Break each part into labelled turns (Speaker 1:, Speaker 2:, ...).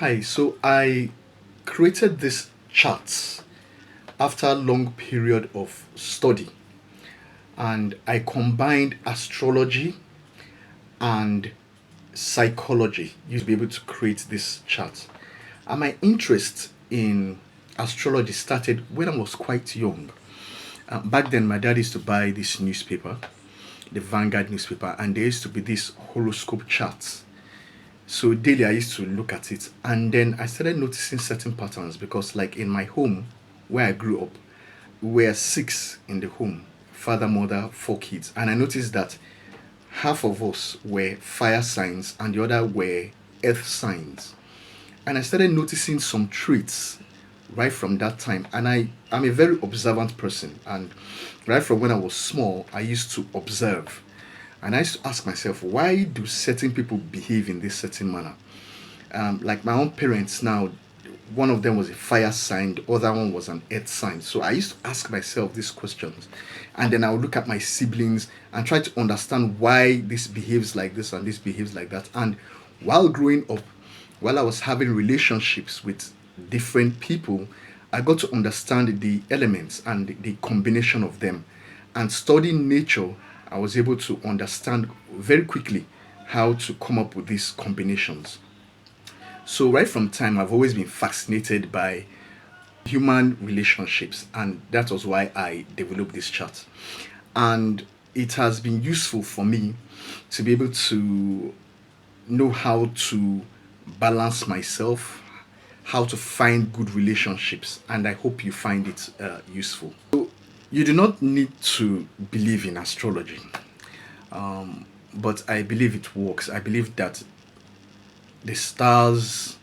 Speaker 1: Hi, so I created this chart after a long period of study, and I combined astrology and psychology to be able to create this chart. And my interest in astrology started when I was quite young. Back then, my dad used to buy this newspaper, the Vanguard newspaper, and there used to be this horoscope charts. So daily I used to look at it, and then I started noticing certain patterns because, like in my home where I grew up, we were six in the home: father, mother, four kids. And I noticed that half of us were fire signs and the other were earth signs. And I started noticing some traits right from that time. And I'm a very observant person. And right from when I was small, I used to observe. And I used to ask myself, why do certain people behave in this certain manner? Like my own parents now, one of them was a fire sign, the other one was an earth sign. So I used to ask myself these questions. And then I would look at my siblings and try to understand why this behaves like this and this behaves like that. And while growing up, while I was having relationships with different people, I got to understand the elements and the combination of them. And studying nature, I was able to understand very quickly how to come up with these combinations. So right from time, I've always been fascinated by human relationships, and that was why I developed this chart. And it has been useful for me to be able to know how to balance myself, how to find good relationships, and I hope you find it useful. So you do not need to believe in astrology, but I believe it works. I believe that the stars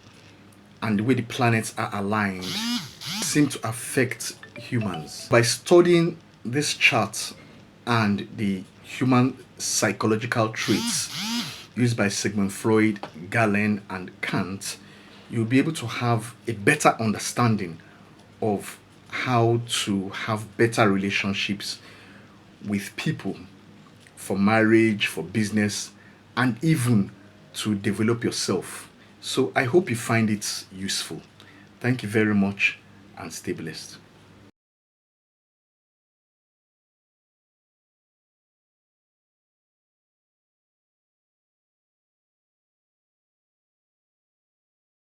Speaker 1: and the way the planets are aligned seem to affect humans. By studying this chart and the human psychological traits used by Sigmund Freud, Galen, and Kant, you'll be able to have a better understanding of how to have better relationships with people, for marriage, for business, and even to develop yourself. So I hope you find it useful. Thank you very much and stay blessed.